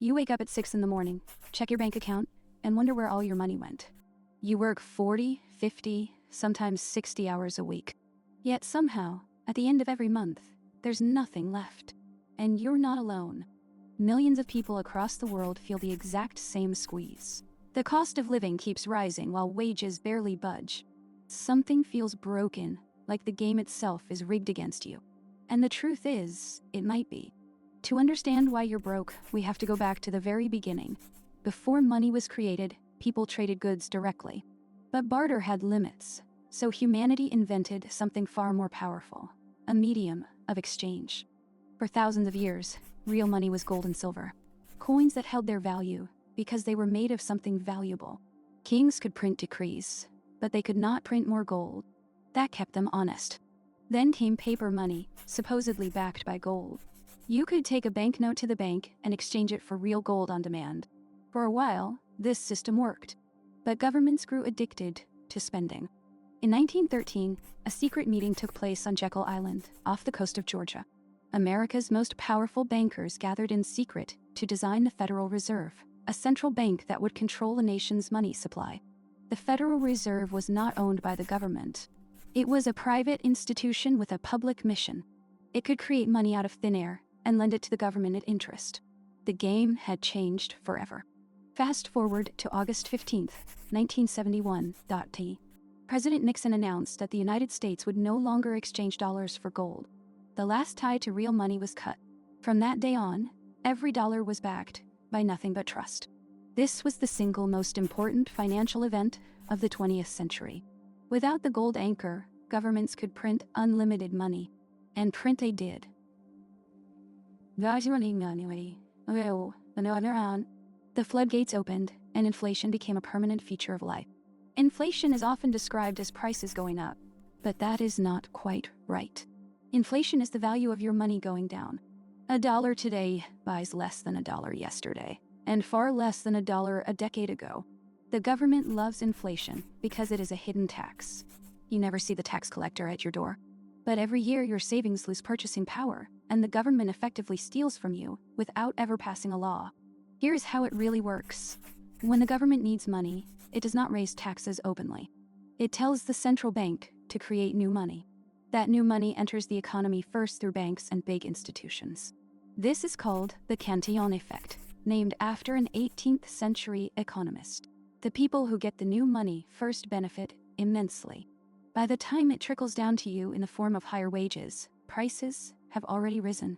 You wake up at 6 in the morning, check your bank account, and wonder where all your money went. You work 40, 50, sometimes 60 hours a week. Yet somehow, at the end of every month, there's nothing left. And you're not alone. Millions of people across the world feel the exact same squeeze. The cost of living keeps rising while wages barely budge. Something feels broken, like the game itself is rigged against you. And the truth is, it might be. To understand why you're broke, we have to go back to the very beginning. Before money was created, people traded goods directly. But barter had limits, so humanity invented something far more powerful, a medium of exchange. For thousands of years, real money was gold and silver, coins that held their value because they were made of something valuable. Kings could print decrees, but they could not print more gold. That kept them honest. Then came paper money, supposedly backed by gold. You could take a banknote to the bank and exchange it for real gold on demand. For a while, this system worked. But governments grew addicted to spending. In 1913, a secret meeting took place on Jekyll Island, off the coast of Georgia. America's most powerful bankers gathered in secret to design the Federal Reserve, a central bank that would control a nation's money supply. The Federal Reserve was not owned by the government. It was a private institution with a public mission. It could create money out of thin air and lend it to the government at interest. The game had changed forever. Fast forward to August 15, 1971. President Nixon announced that the United States would no longer exchange dollars for gold. The last tie to real money was cut. From that day on, every dollar was backed by nothing but trust. This was the single most important financial event of the 20th century. Without the gold anchor, governments could print unlimited money. And print they did. The floodgates opened, and inflation became a permanent feature of life. Inflation is often described as prices going up, but that is not quite right. Inflation is the value of your money going down. $1 today buys less than $1 yesterday, and far less than $1 a decade ago. The government loves inflation because it is a hidden tax. You never see the tax collector at your door. But every year your savings lose purchasing power, and the government effectively steals from you without ever passing a law. Here's how it really works. When the government needs money, it does not raise taxes openly. It tells the central bank to create new money. That new money enters the economy first through banks and big institutions. This is called the Cantillon effect, named after an 18th century economist. The people who get the new money first benefit immensely. By the time it trickles down to you in the form of higher wages, prices have already risen.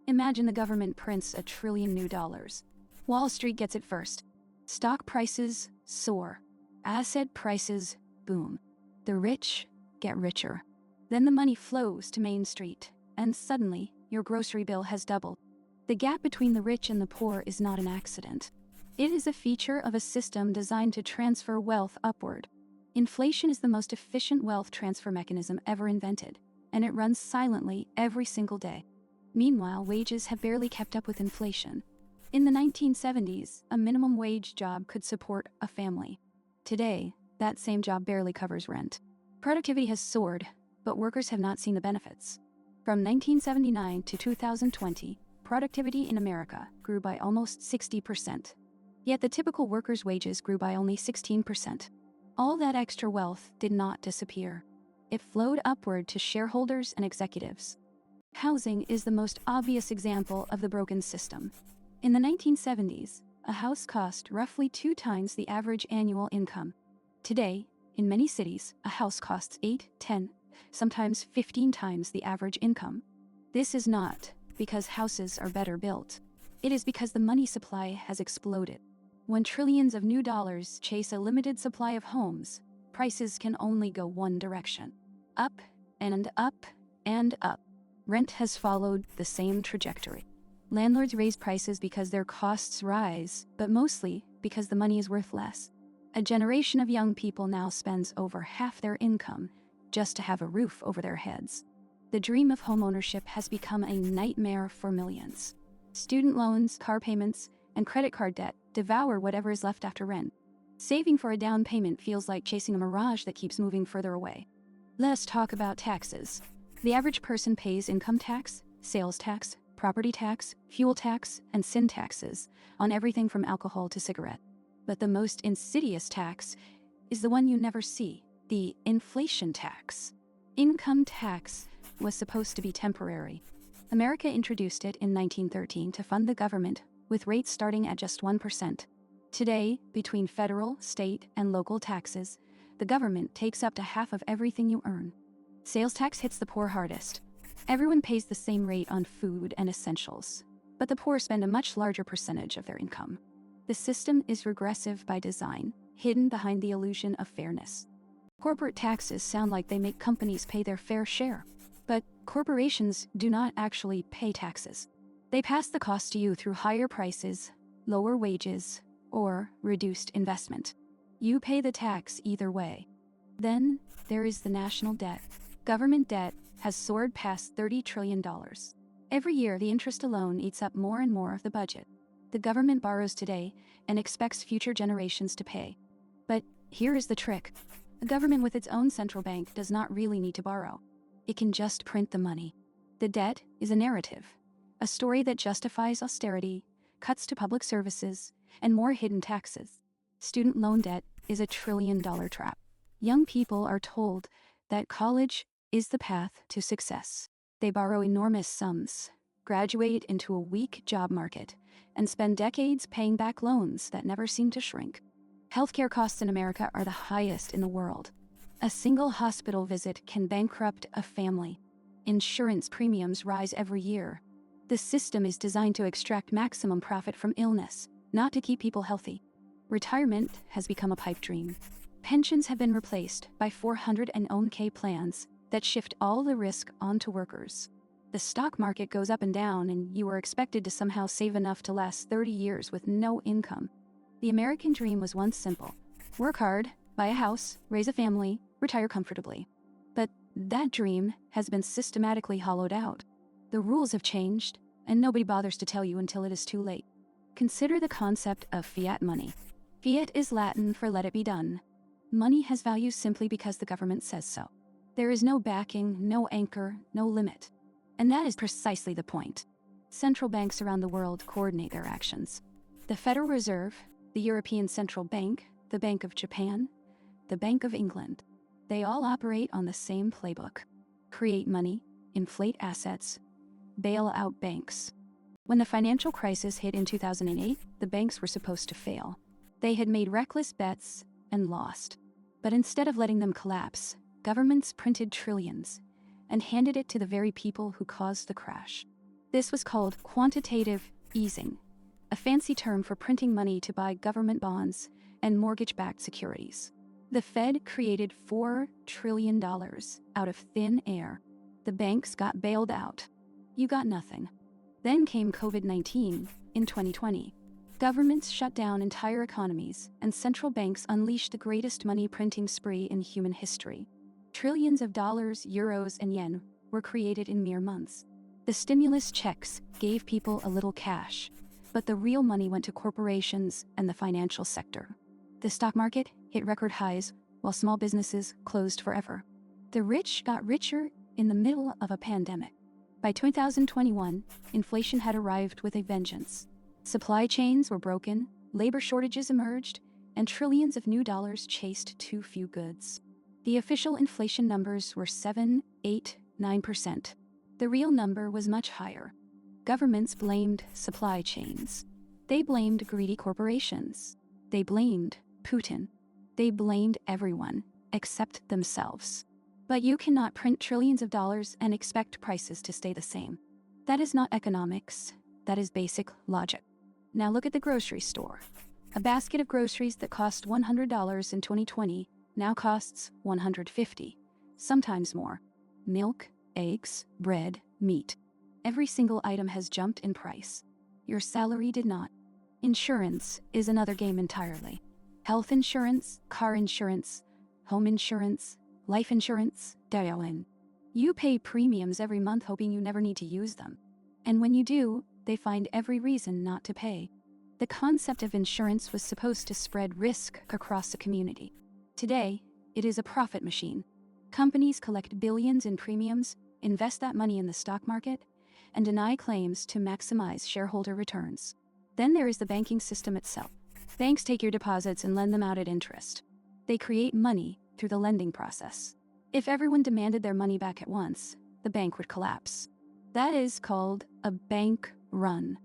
Imagine the government prints $1 trillion new dollars. Wall Street gets it first. Stock prices soar. Asset prices boom. The rich get richer. Then the money flows to Main Street, and suddenly your grocery bill has doubled. The gap between the rich and the poor is not an accident. It is a feature of a system designed to transfer wealth upward. Inflation is the most efficient wealth transfer mechanism ever invented, and it runs silently every single day. Meanwhile, wages have barely kept up with inflation. In the 1970s, a minimum wage job could support a family. Today, that same job barely covers rent. Productivity has soared, but workers have not seen the benefits. From 1979 to 2020, productivity in America grew by almost 60%. Yet the typical worker's wages grew by only 16%. All that extra wealth did not disappear. It flowed upward to shareholders and executives. Housing is the most obvious example of the broken system. In the 1970s, a house cost roughly 2 times the average annual income. Today, in many cities, a house costs 8, 10, sometimes 15 times the average income. This is not because houses are better built. It is because the money supply has exploded. When trillions of new dollars chase a limited supply of homes, prices can only go one direction. Up and up and up. Rent has followed the same trajectory. Landlords raise prices because their costs rise, but mostly because the money is worth less. A generation of young people now spends over half their income just to have a roof over their heads. The dream of homeownership has become a nightmare for millions. Student loans, car payments, and credit card debt devour whatever is left after rent. Saving for a down payment feels like chasing a mirage that keeps moving further away. Let's talk about taxes. The average person pays income tax, sales tax, property tax, fuel tax, and sin taxes on everything from alcohol to cigarette. But the most insidious tax is the one you never see, the inflation tax. Income tax was supposed to be temporary. America introduced it in 1913 to fund the government, with rates starting at just 1%. Today, between federal, state, and local taxes, the government takes up to half of everything you earn. Sales tax hits the poor hardest. Everyone pays the same rate on food and essentials, but the poor spend a much larger percentage of their income. The system is regressive by design, hidden behind the illusion of fairness. Corporate taxes sound like they make companies pay their fair share, but corporations do not actually pay taxes. They pass the cost to you through higher prices, lower wages, or reduced investment. You pay the tax either way. Then there is the national debt. Government debt has soared past $30 trillion. Every year, the interest alone eats up more and more of the budget. The government borrows today and expects future generations to pay. But here is the trick. A government with its own central bank does not really need to borrow. It can just print the money. The debt is a narrative, a story that justifies austerity, cuts to public services, and more hidden taxes. Student loan debt is a trillion-dollar trap. Young people are told that college is the path to success. They borrow enormous sums, graduate into a weak job market, and spend decades paying back loans that never seem to shrink. Healthcare costs in America are the highest in the world. A single hospital visit can bankrupt a family. Insurance premiums rise every year. The system is designed to extract maximum profit from illness, not to keep people healthy. Retirement has become a pipe dream. Pensions have been replaced by 401k plans that shift all the risk onto workers. The stock market goes up and down, and you are expected to somehow save enough to last 30 years with no income. The American dream was once simple. Work hard, buy a house, raise a family, retire comfortably. But that dream has been systematically hollowed out. The rules have changed, and nobody bothers to tell you until it is too late. Consider the concept of fiat money. Fiat is Latin for let it be done. Money has value simply because the government says so. There is no backing, no anchor, no limit. And that is precisely the point. Central banks around the world coordinate their actions. The Federal Reserve, the European Central Bank, the Bank of Japan, the Bank of England. They all operate on the same playbook. Create money, inflate assets, bail out banks. When the financial crisis hit in 2008, the banks were supposed to fail. They had made reckless bets and lost. But instead of letting them collapse, governments printed trillions and handed it to the very people who caused the crash. This was called quantitative easing, a fancy term for printing money to buy government bonds and mortgage-backed securities. The Fed created $4 trillion out of thin air. The banks got bailed out. You got nothing. Then came COVID-19 in 2020. Governments shut down entire economies, and central banks unleashed the greatest money printing spree in human history. Trillions of dollars, euros, and yen were created in mere months. The stimulus checks gave people a little cash, but the real money went to corporations and the financial sector. The stock market hit record highs, while small businesses closed forever. The rich got richer in the middle of a pandemic. By 2021, inflation had arrived with a vengeance. Supply chains were broken, labor shortages emerged, and trillions of new dollars chased too few goods. The official inflation numbers were 7, 8, 9%. The real number was much higher. Governments blamed supply chains. They blamed greedy corporations. They blamed Putin. They blamed everyone except themselves. But you cannot print trillions of dollars and expect prices to stay the same. That is not economics. That is basic logic. Now look at the grocery store. A basket of groceries that cost $100 in 2020 now costs $150, sometimes more. Milk, eggs, bread, meat. Every single item has jumped in price. Your salary did not. Insurance is another game entirely. Health insurance, car insurance, home insurance, life insurance, jargon. You pay premiums every month hoping you never need to use them. And when you do, they find every reason not to pay. The concept of insurance was supposed to spread risk across the community. Today, it is a profit machine. Companies collect billions in premiums, invest that money in the stock market, and deny claims to maximize shareholder returns. Then there is the banking system itself. Banks take your deposits and lend them out at interest. They create money through the lending process. If everyone demanded their money back at once, the bank would collapse. That is called a bank run.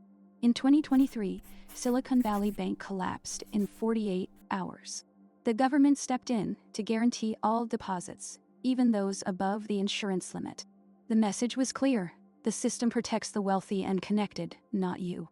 In 2023, Silicon Valley Bank collapsed in 48 hours. The government stepped in to guarantee all deposits, even those above the insurance limit. The message was clear: the system protects the wealthy and connected, not you.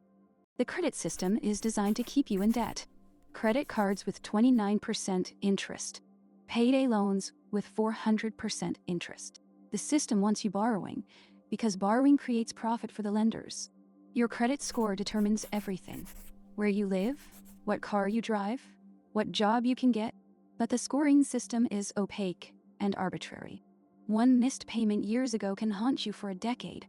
The credit system is designed to keep you in debt. Credit cards with 29% interest. Payday loans with 400% interest. The system wants you borrowing because borrowing creates profit for the lenders. Your credit score determines everything: where you live, what car you drive, what job you can get. But the scoring system is opaque and arbitrary. One missed payment years ago can haunt you for a decade.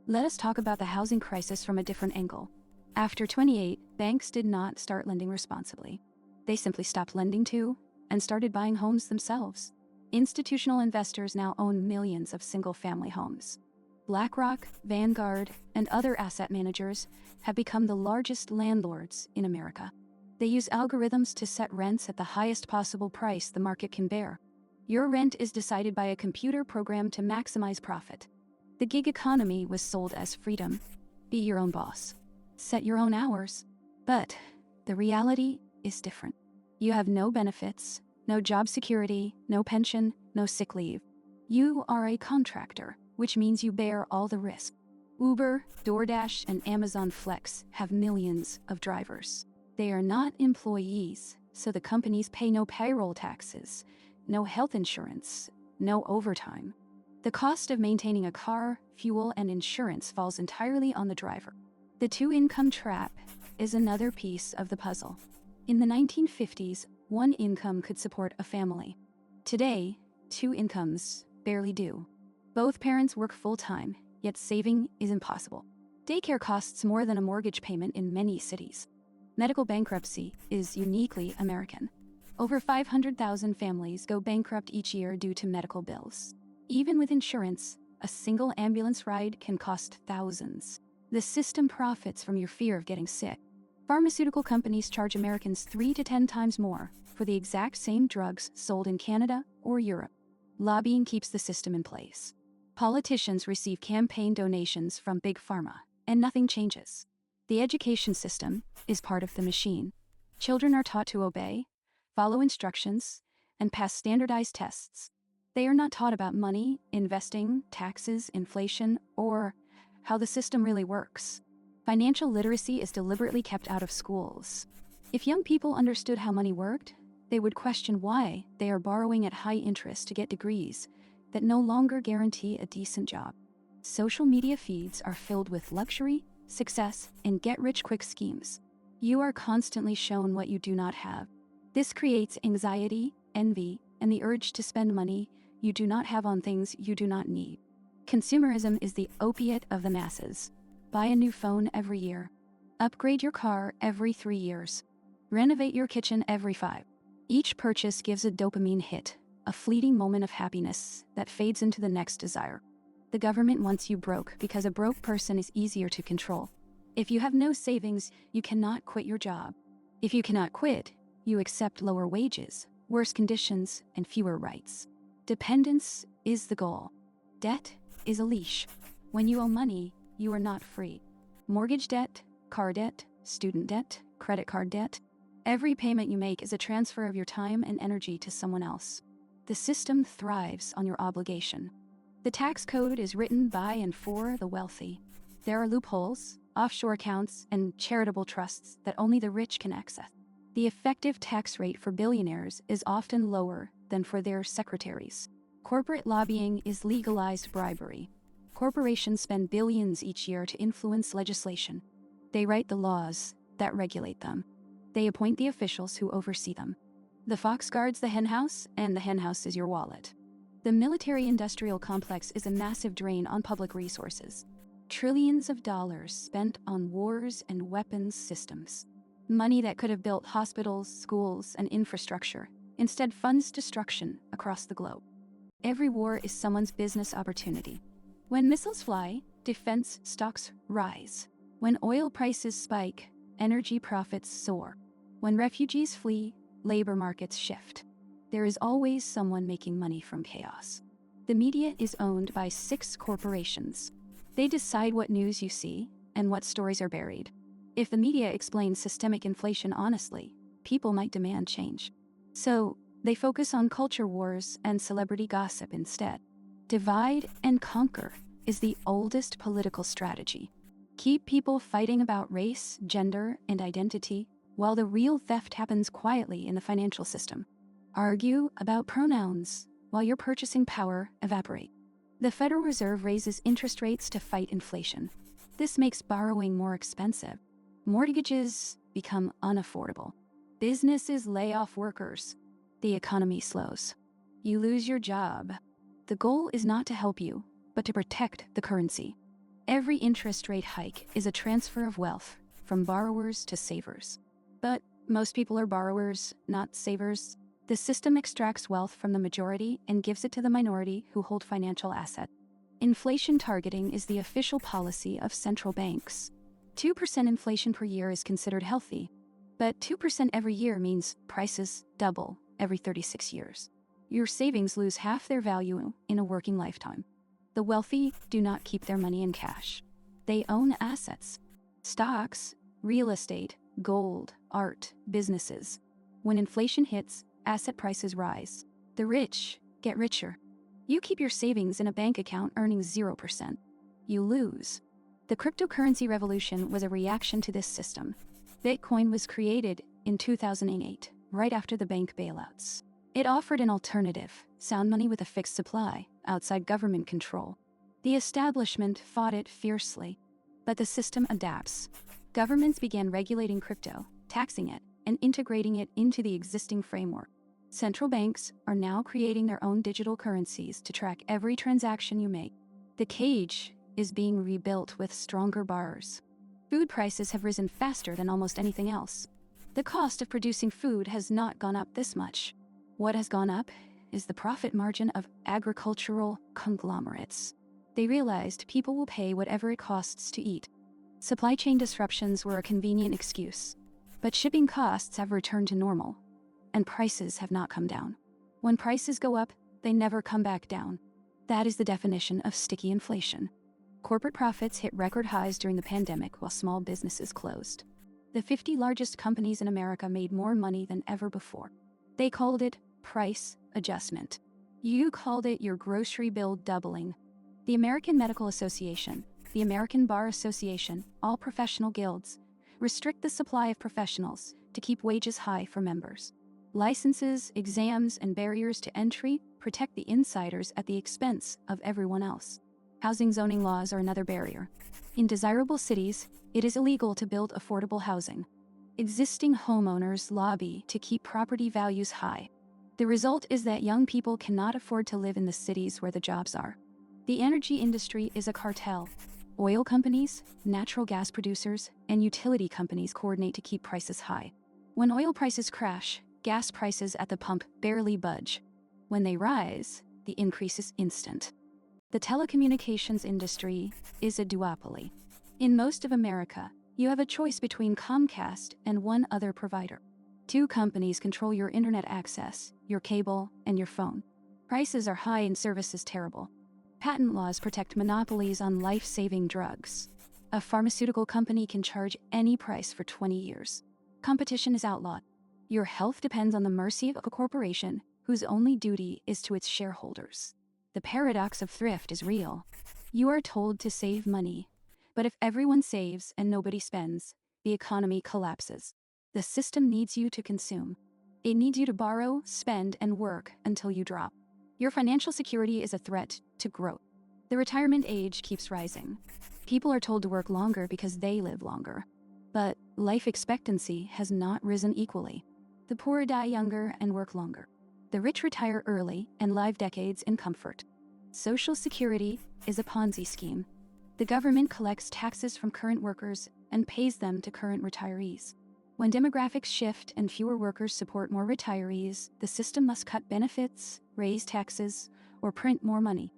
Let us talk about the housing crisis from a different angle. After 28, banks did not start lending responsibly. They simply stopped lending to and started buying homes themselves. Institutional investors now own millions of single-family homes. BlackRock, Vanguard, and other asset managers have become the largest landlords in America. They use algorithms to set rents at the highest possible price the market can bear. Your rent is decided by a computer program to maximize profit. The gig economy was sold as freedom. Be your own boss. Set your own hours. But the reality is different. You have no benefits, no job security, no pension, no sick leave. You are a contractor, which means you bear all the risk. Uber, DoorDash, and Amazon Flex have millions of drivers. They are not employees, so the companies pay no payroll taxes, no health insurance, no overtime. The cost of maintaining a car, fuel, and insurance falls entirely on the driver. The two-income trap is another piece of the puzzle. In the 1950s, one income could support a family. Today, two incomes barely do. Both parents work full-time, yet saving is impossible. Daycare costs more than a mortgage payment in many cities. Medical bankruptcy is uniquely American. Over 500,000 families go bankrupt each year due to medical bills. Even with insurance, a single ambulance ride can cost thousands. The system profits from your fear of getting sick. Pharmaceutical companies charge Americans 3 to 10 times more for the exact same drugs sold in Canada or Europe. Lobbying keeps the system in place. Politicians receive campaign donations from Big Pharma, and nothing changes. The education system is part of the machine. Children are taught to obey, follow instructions, and pass standardized tests. They are not taught about money, investing, taxes, inflation, or how the system really works. Financial literacy is deliberately kept out of schools. If young people understood how money worked, they would question why they are borrowing at high interest to get degrees that no longer guarantee a decent job. Social media feeds are filled with luxury, success, and get-rich-quick schemes. You are constantly shown what you do not have. This creates anxiety, envy, and the urge to spend money you do not have on things you do not need. Consumerism is the opiate of the masses. Buy a new phone every year. Upgrade your car every 3 years. Renovate your kitchen every 5. Each purchase gives a dopamine hit, a fleeting moment of happiness that fades into the next desire. The government wants you broke because a broke person is easier to control. If you have no savings, you cannot quit your job. If you cannot quit, you accept lower wages, worse conditions, and fewer rights. Dependence is the goal. Debt is a leash. When you owe money, you are not free. Mortgage debt, car debt, student debt, credit card debt. Every payment you make is a transfer of your time and energy to someone else. The system thrives on your obligation. The tax code is written by and for the wealthy. There are loopholes, offshore accounts, and charitable trusts that only the rich can access. The effective tax rate for billionaires is often lower than for their secretaries. Corporate lobbying is legalized bribery. Corporations spend billions each year to influence legislation. They write the laws that regulate them. They appoint the officials who oversee them. The fox guards the henhouse, and the henhouse is your wallet. The military-industrial complex is a massive drain on public resources. Trillions of dollars spent on wars and weapons systems. Money that could have built hospitals, schools, and infrastructure instead funds destruction across the globe. Every war is someone's business opportunity. When missiles fly, defense stocks rise. When oil prices spike, energy profits soar. When refugees flee, labor markets shift. There is always someone making money from chaos. The media is owned by 6 corporations. They decide what news you see and what stories are buried. If the media explains systemic inflation honestly, people might demand change. So, they focus on culture wars and celebrity gossip instead. Divide and conquer is the oldest political strategy. Keep people fighting about race, gender, and identity, while the real theft happens quietly in the financial system. Argue about pronouns, while your purchasing power evaporates. The Federal Reserve raises interest rates to fight inflation. This makes borrowing more expensive. Mortgages become unaffordable. Businesses lay off workers. The economy slows. You lose your job. The goal is not to help you, but to protect the currency. Every interest rate hike is a transfer of wealth from borrowers to savers. But most people are borrowers, not savers. The system extracts wealth from the majority and gives it to the minority who hold financial assets. Inflation targeting is the official policy of central banks. 2% inflation per year is considered healthy, but 2% every year means prices double every 36 years. Your savings lose half their value in a working lifetime. The wealthy do not keep their money in cash. They own assets: stocks, real estate, gold, art, businesses. When inflation hits, asset prices rise. The rich get richer. You keep your savings in a bank account earning 0%. You lose. The cryptocurrency revolution was a reaction to this system. Bitcoin was created in 2008, right after the bank bailouts. It offered an alternative, sound money with a fixed supply, outside government control. The establishment fought it fiercely, but the system adapts. Governments began regulating crypto, taxing it, and integrating it into the existing framework. Central banks are now creating their own digital currencies to track every transaction you make. The cage is being rebuilt with stronger bars. Food prices have risen faster than almost anything else. The cost of producing food has not gone up this much. What has gone up is the profit margin of agricultural conglomerates. They realized people will pay whatever it costs to eat. Supply chain disruptions were a convenient excuse, but shipping costs have returned to normal, and prices have not come down. When prices go up, they never come back down. That is the definition of sticky inflation. Corporate profits hit record highs during the pandemic while small businesses closed. The 50 largest companies in America made more money than ever before. They called it price adjustment. You called it your grocery bill doubling. The American Medical Association, the American Bar Association, all professional guilds, restrict the supply of professionals to keep wages high for members. Licenses, exams, and barriers to entry protect the insiders at the expense of everyone else. Housing zoning laws are another barrier. In desirable cities, it is illegal to build affordable housing. Existing homeowners lobby to keep property values high. The result is that young people cannot afford to live in the cities where the jobs are. The energy industry is a cartel. Oil companies, natural gas producers, and utility companies coordinate to keep prices high. When oil prices crash, gas prices at the pump barely budge. When they rise, the increase is instant. The telecommunications industry is a duopoly. In most of America, you have a choice between Comcast and one other provider. 2 companies control your internet access, your cable, and your phone. Prices are high and services terrible. Patent laws protect monopolies on life-saving drugs. A pharmaceutical company can charge any price for 20 years. Competition is outlawed. Your health depends on the mercy of a corporation whose only duty is to its shareholders. The paradox of thrift is real. You are told to save money, but if everyone saves and nobody spends, the economy collapses. The system needs you to consume. It needs you to borrow, spend, and work until you drop. Your financial security is a threat to growth. The retirement age keeps rising. People are told to work longer because they live longer. But life expectancy has not risen equally. The poor die younger and work longer. The rich retire early and live decades in comfort. Social Security is a Ponzi scheme. The government collects taxes from current workers and pays them to current retirees. When demographics shift and fewer workers support more retirees, the system must cut benefits, raise taxes, or print more money.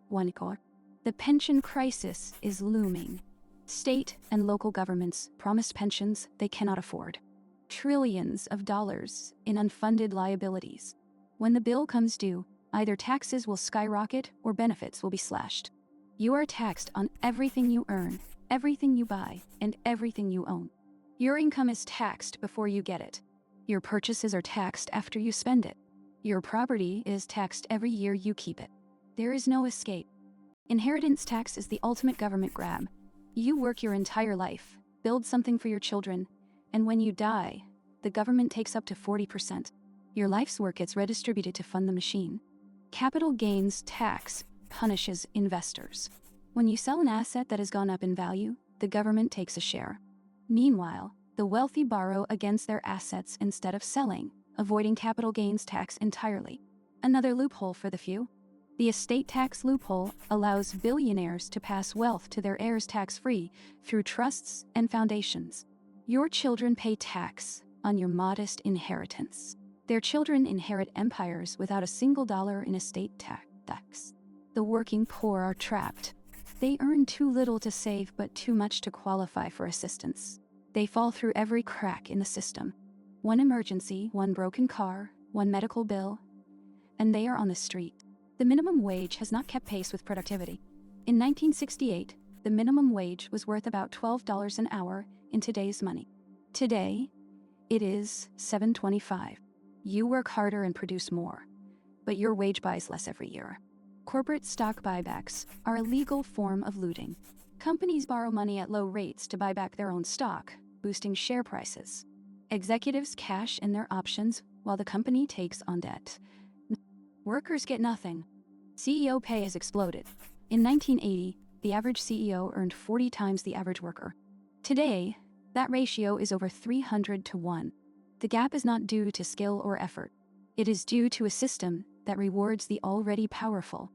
1. The pension crisis is looming. State and local governments promised pensions they cannot afford. Trillions of dollars in unfunded liabilities. When the bill comes due, either taxes will skyrocket or benefits will be slashed. You are taxed on everything you earn, everything you buy, and everything you own. Your income is taxed before you get it. Your purchases are taxed after you spend it. Your property is taxed every year you keep it. There is no escape. Inheritance tax is the ultimate government grab. You work your entire life, build something for your children, and when you die, the government takes up to 40%. Your life's work gets redistributed to fund the machine. Capital gains tax punishes investors. When you sell an asset that has gone up in value, the government takes a share. Meanwhile, the wealthy borrow against their assets instead of selling, avoiding capital gains tax entirely. Another loophole for the few. The estate tax loophole allows billionaires to pass wealth to their heirs tax-free through trusts and foundations. Your children pay tax on your modest inheritance. Their children inherit empires without a single dollar in estate tax. The working poor are trapped. They earn too little to save but too much to qualify for assistance. They fall through every crack in the system. One emergency, one broken car, one medical bill, and they are on the street. The minimum wage has not kept pace with productivity. In 1968, the minimum wage was worth about $12 an hour in today's money. Today, it is $7.25. You work harder and produce more, but your wage buys less every year. Corporate stock buybacks are a legal form of looting. Companies borrow money at low rates to buy back their own stock, boosting share prices. Executives cash in their options while the company takes on debt. Workers get nothing. CEO pay has exploded. In 1980, the average CEO earned 40 times the average worker. Today, that ratio is over 300 to 1. The gap is not due to skill or effort. It is due to a system that rewards the already powerful.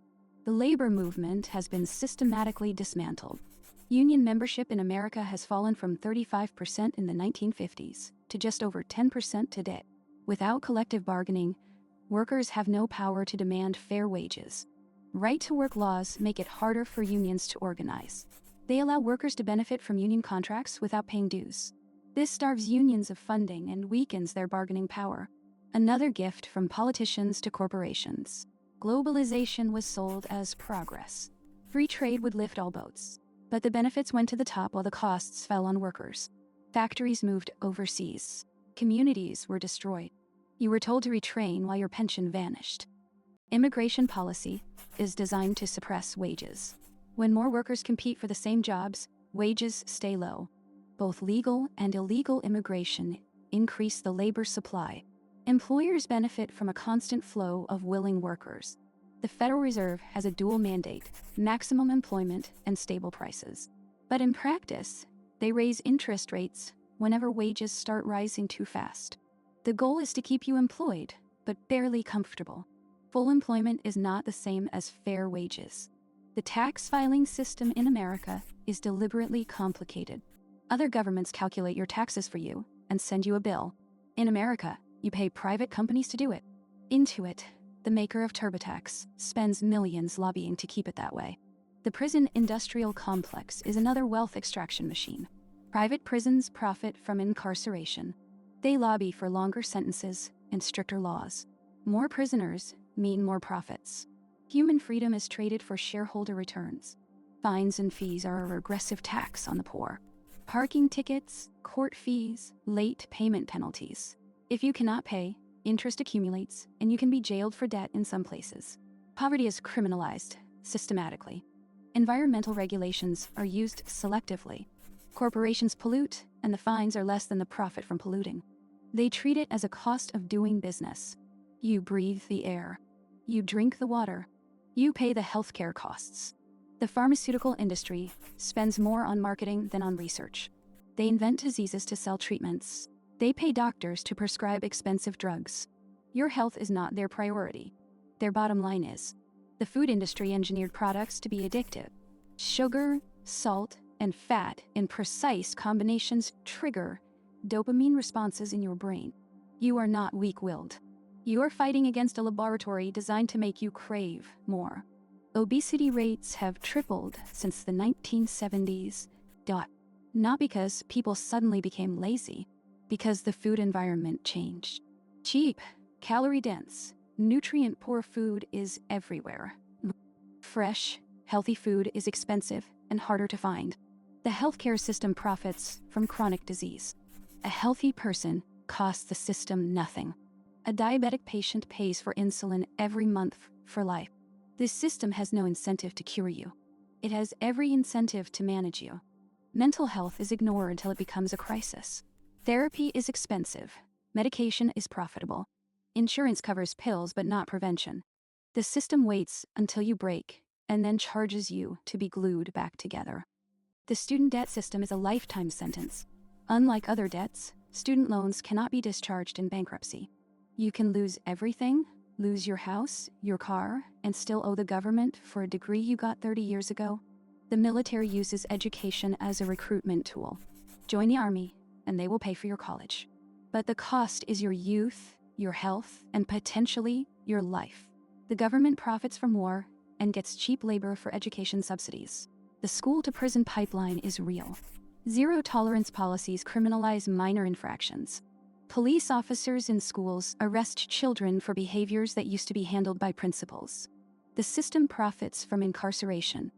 The labor movement has been systematically dismantled. Union membership in America has fallen from 35% in the 1950s to just over 10% today. Without collective bargaining, workers have no power to demand fair wages. Right-to-work laws make it harder for unions to organize. They allow workers to benefit from union contracts without paying dues. This starves unions of funding and weakens their bargaining power. Another gift from politicians to corporations. Globalization was sold as progress. Free trade would lift all boats. But the benefits went to the top while the costs fell on workers. Factories moved overseas. Communities were destroyed. You were told to retrain while your pension vanished. Immigration policy is designed to suppress wages. When more workers compete for the same jobs, wages stay low. Both legal and illegal immigration increase the labor supply. Employers benefit from a constant flow of willing workers. The Federal Reserve has a dual mandate: maximum employment and stable prices. But in practice, they raise interest rates whenever wages start rising too fast. The goal is to keep you employed, but barely comfortable. Full employment is not the same as fair wages. The tax filing system in America is deliberately complicated. Other governments calculate your taxes for you and send you a bill. In America, you pay private companies to do it. Intuit, the maker of TurboTax, spends millions lobbying to keep it that way. The prison industrial complex is another wealth extraction machine. Private prisons profit from incarceration. They lobby for longer sentences and stricter laws. More prisoners mean more profits. Human freedom is traded for shareholder returns. Fines and fees are a regressive tax on the poor. Parking tickets, court fees, late payment penalties. If you cannot pay, interest accumulates, and you can be jailed for debt in some places. Poverty is criminalized systematically. Environmental regulations are used selectively. Corporations pollute, and the fines are less than the profit from polluting. They treat it as a cost of doing business. You breathe the air. You drink the water. You pay the healthcare costs. The pharmaceutical industry spends more on marketing than on research. They invent diseases to sell treatments. They pay doctors to prescribe expensive drugs. Your health is not their priority. Their bottom line is. The food industry engineered products to be addictive. Sugar, salt, and fat in precise combinations trigger dopamine responses in your brain. You are not weak-willed. You are fighting against a laboratory designed to make you crave more. Obesity rates have tripled since the 1970s. Not because people suddenly became lazy, because the food environment changed. Cheap, calorie-dense, nutrient-poor food is everywhere. Fresh, healthy food is expensive and harder to find. The healthcare system profits from chronic disease. A healthy person costs the system nothing. A diabetic patient pays for insulin every month for life. This system has no incentive to cure you. It has every incentive to manage you. Mental health is ignored until it becomes a crisis. Therapy is expensive. Medication is profitable. Insurance covers pills but not prevention. The system waits until you break and then charges you to be glued back together. The student debt system is a lifetime sentence. Unlike other debts, student loans cannot be discharged in bankruptcy. You can lose everything, lose your house, your car, and still owe the government for a degree you got 30 years ago. The military uses education as a recruitment tool. Join the army, and they will pay for your college. But the cost is your youth, your health, and potentially your life. The government profits from war and gets cheap labor for education subsidies. The school-to-prison pipeline is real. Zero-tolerance policies criminalize minor infractions. Police officers in schools arrest children for behaviors that used to be handled by principals. The system profits from incarceration.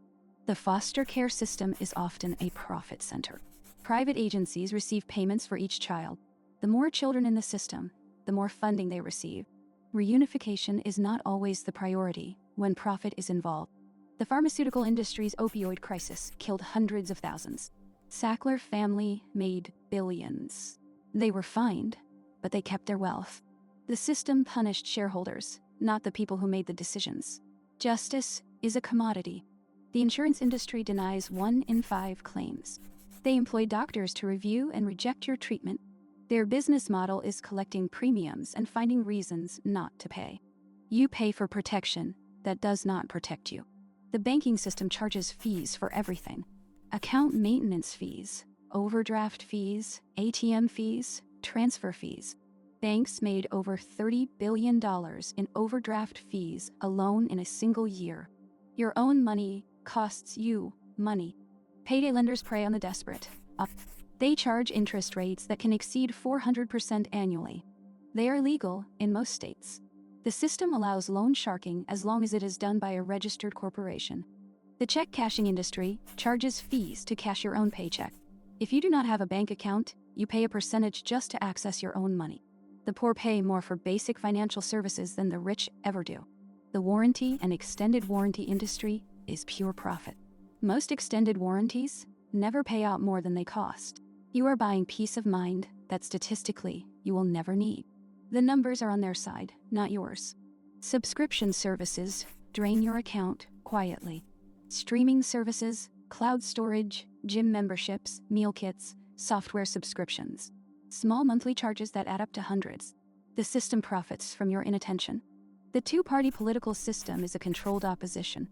The foster care system is often a profit center. Private agencies receive payments for each child. The more children in the system, the more funding they receive. Reunification is not always the priority when profit is involved. The pharmaceutical industry's opioid crisis killed hundreds of thousands. Sackler family made billions. They were fined, but they kept their wealth. The system punished shareholders, not the people who made the decisions. Justice is a commodity. The insurance industry denies 1 in 5 claims. They employ doctors to review and reject your treatment. Their business model is collecting premiums and finding reasons not to pay. You pay for protection that does not protect you. The banking system charges fees for everything. Account maintenance fees, overdraft fees, ATM fees, transfer fees. Banks made over $30 billion in overdraft fees alone in a single year. Your own money costs you money. Payday lenders prey on the desperate. They charge interest rates that can exceed 400% annually. They are legal in most states. The system allows loan sharking as long as it is done by a registered corporation. The check cashing industry charges fees to cash your own paycheck. If you do not have a bank account, you pay a percentage just to access your own money. The poor pay more for basic financial services than the rich ever do. The warranty and extended warranty industry is pure profit. Most extended warranties never pay out more than they cost. You are buying peace of mind that statistically you will never need. The numbers are on their side, not yours. Subscription services drain your account quietly. Streaming services, cloud storage, gym memberships, meal kits, software subscriptions. Small monthly charges that add up to hundreds. The system profits from your inattention. The two-party political system is a controlled opposition.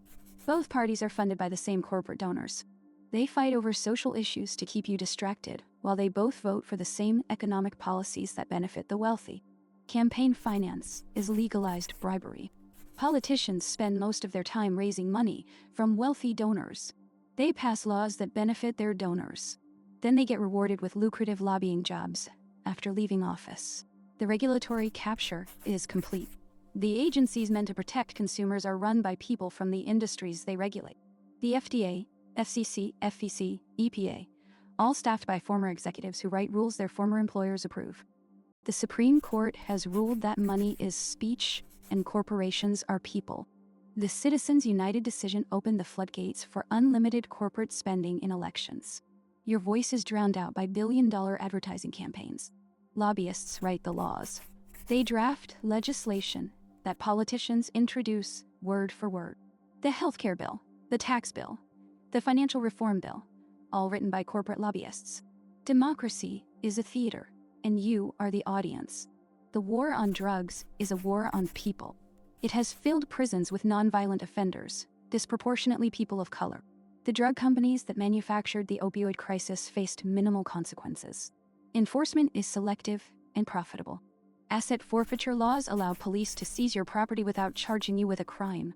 Both parties are funded by the same corporate donors. They fight over social issues to keep you distracted, while they both vote for the same economic policies that benefit the wealthy. Campaign finance is legalized bribery. Politicians spend most of their time raising money from wealthy donors. They pass laws that benefit their donors. Then they get rewarded with lucrative lobbying jobs after leaving office. The regulatory capture is complete. The agencies meant to protect consumers are run by people from the industries they regulate. The FDA, FCC, FEC, EPA, all staffed by former executives who write rules their former employers approve. The Supreme Court has ruled that money is speech and corporations are people. The Citizens United decision opened the floodgates for unlimited corporate spending in elections. Your voice is drowned out by billion-dollar advertising campaigns. Lobbyists write the laws. They draft legislation that politicians introduce word for word. The healthcare bill, the tax bill, the financial reform bill, all written by corporate lobbyists. Democracy is a theater, and you are the audience. The war on drugs is a war on people. It has filled prisons with nonviolent offenders, disproportionately people of color. The drug companies that manufactured the opioid crisis faced minimal consequences. Enforcement is selective and profitable. Asset forfeiture laws allow police to seize your property without charging you with a crime.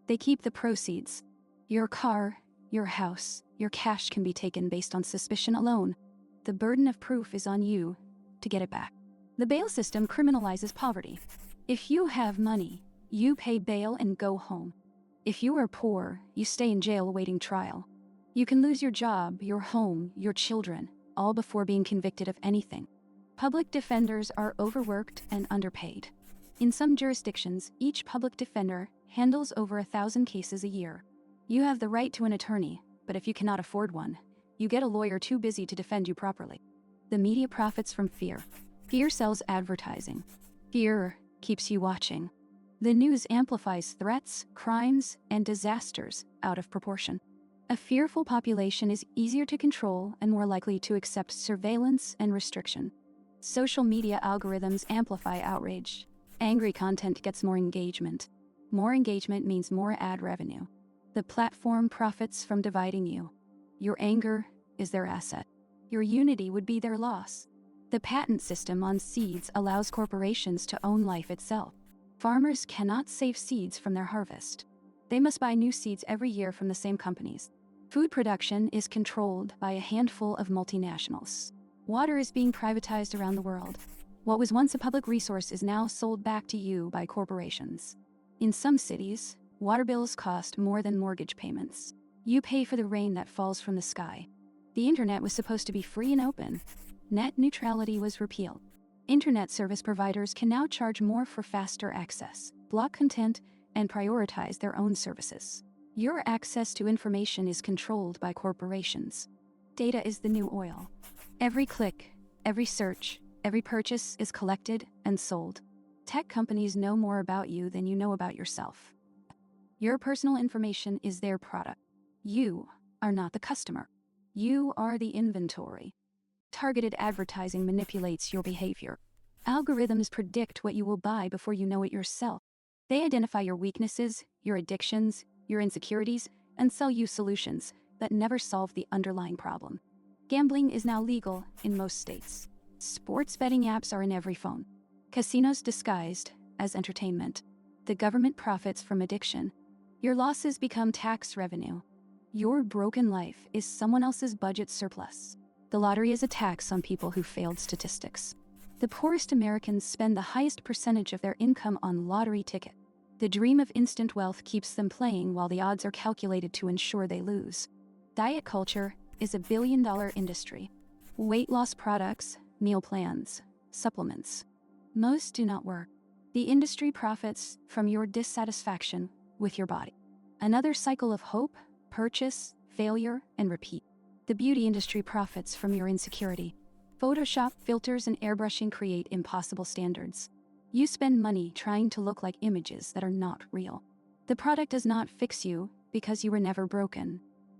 They keep the proceeds. Your car, your house, your cash can be taken based on suspicion alone. The burden of proof is on you to get it back. The bail system criminalizes poverty. If you have money, you pay bail and go home. If you are poor, you stay in jail awaiting trial. You can lose your job, your home, your children, all before being convicted of anything. Public defenders are overworked and underpaid. In some jurisdictions, each public defender handles over 1,000 cases a year. You have the right to an attorney, but if you cannot afford one, you get a lawyer too busy to defend you properly. The media profits from fear. Fear sells advertising. Fear keeps you watching. The news amplifies threats, crimes, and disasters out of proportion. A fearful population is easier to control and more likely to accept surveillance and restriction. Social media algorithms amplify outrage. Angry content gets more engagement. More engagement means more ad revenue. The platform profits from dividing you. Your anger is their asset. Your unity would be their loss. The patent system on seeds allows corporations to own life itself. Farmers cannot save seeds from their harvest. They must buy new seeds every year from the same companies. Food production is controlled by a handful of multinationals. Water is being privatized around the world. What was once a public resource is now sold back to you by corporations. In some cities, water bills cost more than mortgage payments. You pay for the rain that falls from the sky. The internet was supposed to be free and open. Net neutrality was repealed. Internet service providers can now charge more for faster access, block content, and prioritize their own services. Your access to information is controlled by corporations. Data is the new oil. Every click, every search, every purchase is collected and sold. Tech companies know more about you than you know about yourself. Your personal information is their product. You are not the customer. You are the inventory. Targeted advertising manipulates your behavior. Algorithms predict what you will buy before you know it yourself. They identify your weaknesses, your addictions, your insecurities, and sell you solutions that never solve the underlying problem. Gambling is now legal in most states. Sports betting apps are in every phone. Casinos disguised as entertainment. The government profits from addiction. Your losses become tax revenue. Your broken life is someone else's budget surplus. The lottery is a tax on people who failed statistics. The poorest Americans spend the highest percentage of their income on lottery ticket. The dream of instant wealth keeps them playing while the odds are calculated to ensure they lose. Diet culture is a billion-dollar industry. Weight loss products, meal plans, supplements. Most do not work. The industry profits from your dissatisfaction with your body. Another cycle of hope, purchase, failure, and repeat. The beauty industry profits from your insecurity. Photoshop, filters, and airbrushing create impossible standards. You spend money trying to look like images that are not real. The product does not fix you because you were never broken.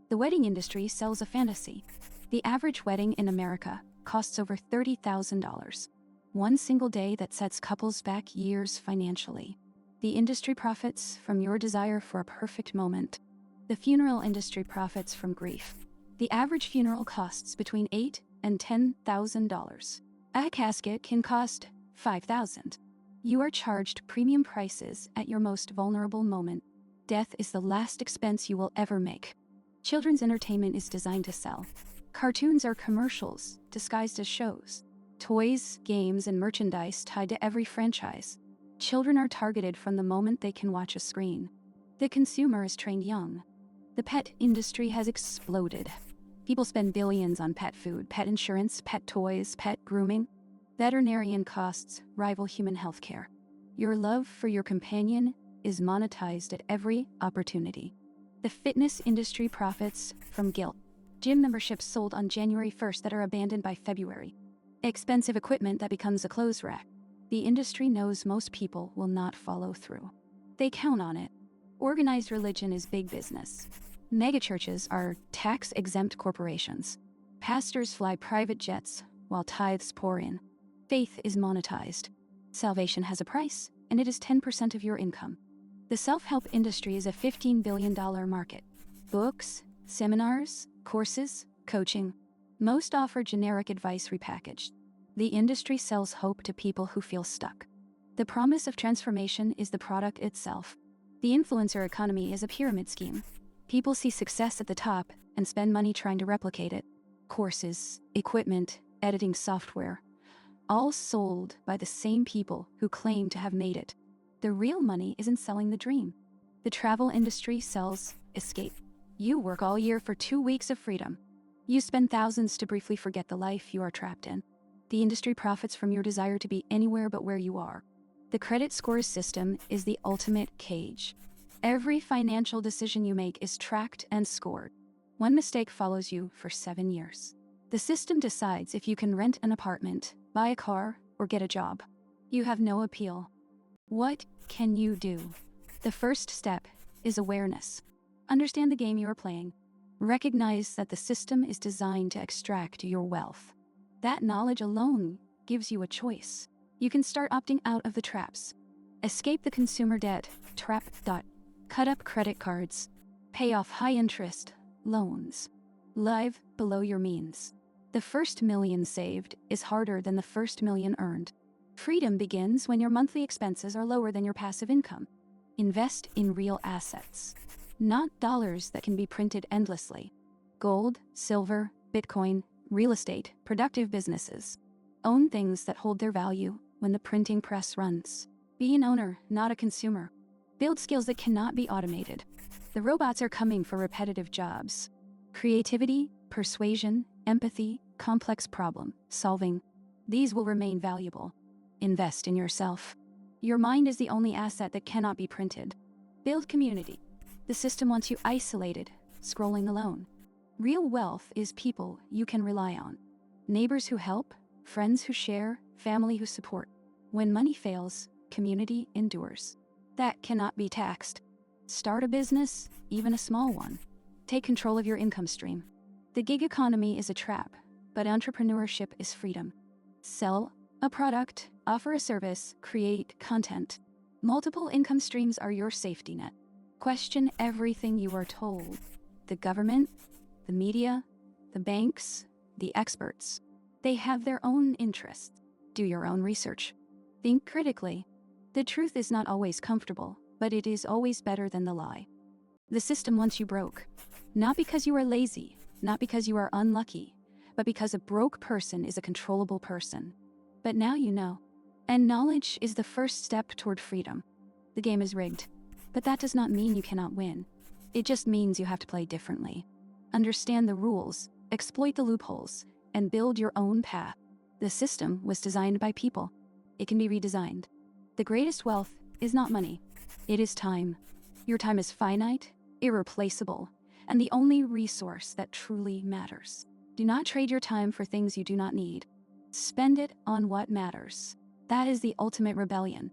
The wedding industry sells a fantasy. The average wedding in America costs over $30,000. One single day that sets couples back years financially. The industry profits from your desire for a perfect moment. The funeral industry profits from grief. The average funeral costs between $8,000 and $10,000. A casket can cost $5,000. You are charged premium prices at your most vulnerable moment. Death is the last expense you will ever make. Children's entertainment is designed to sell. Cartoons are commercials disguised as shows. Toys, games, and merchandise tied to every franchise. Children are targeted from the moment they can watch a screen. The consumer is trained young. The pet industry has exploded. People spend billions on pet food, pet insurance, pet toys, pet grooming. Veterinarian costs rival human healthcare. Your love for your companion is monetized at every opportunity. The fitness industry profits from guilt. Gym memberships sold on January 1st that are abandoned by February. Expensive equipment that becomes a clothes rack. The industry knows most people will not follow through. They count on it. Organized religion is big business. Megachurches are tax-exempt corporations. Pastors fly private jets while tithes pour in. Faith is monetized. Salvation has a price, and it is 10% of your income. The self-help industry is a $15 billion market. Books, seminars, courses, coaching. Most offer generic advice repackaged. The industry sells hope to people who feel stuck. The promise of transformation is the product itself. The influencer economy is a pyramid scheme. People see success at the top and spend money trying to replicate it. Courses, equipment, editing software, all sold by the same people who claim to have made it. The real money isn't selling the dream. The travel industry sells escape. You work all year for 2 weeks of freedom. You spend thousands to briefly forget the life you are trapped in. The industry profits from your desire to be anywhere but where you are. The credit scores system is the ultimate cage. Every financial decision you make is tracked and scored. One mistake follows you for 7 years. The system decides if you can rent an apartment, buy a car, or get a job. You have no appeal. What can you do? The first step is awareness. Understand the game you are playing. Recognize that the system is designed to extract your wealth. That knowledge alone gives you a choice. You can start opting out of the traps. Escape the consumer debt trap. Cut up credit cards. Pay off high-interest loans. Live below your means. The first million saved is harder than the first million earned. Freedom begins when your monthly expenses are lower than your passive income. Invest in real assets, not dollars that can be printed endlessly. Gold, silver, Bitcoin, real estate, productive businesses. Own things that hold their value when the printing press runs. Be an owner, not a consumer. Build skills that cannot be automated. The robots are coming for repetitive jobs. Creativity, persuasion, empathy, complex problem solving. These will remain valuable. Invest in yourself. Your mind is the only asset that cannot be printed. Build community. The system wants you isolated, scrolling alone. Real wealth is people you can rely on. Neighbors who help, friends who share, family who support. When money fails, community endures. That cannot be taxed. Start a business, even a small one. Take control of your income stream. The gig economy is a trap, but entrepreneurship is freedom. Sell a product, offer a service, create content. Multiple income streams are your safety net. Question everything you are told. The government, the media, the banks, the experts. They have their own interests. Do your own research. Think critically. The truth is not always comfortable, but it is always better than the lie. The system wants you broke. Not because you are lazy, not because you are unlucky, but because a broke person is a controllable person. But now you know. And knowledge is the first step toward freedom. The game is rigged, but that does not mean you cannot win. It just means you have to play differently. Understand the rules, exploit the loopholes, and build your own path. The system was designed by people. It can be redesigned. The greatest wealth is not money. It is time. Your time is finite, irreplaceable, and the only resource that truly matters. Do not trade your time for things you do not need. Spend it on what matters. That is the ultimate rebellion.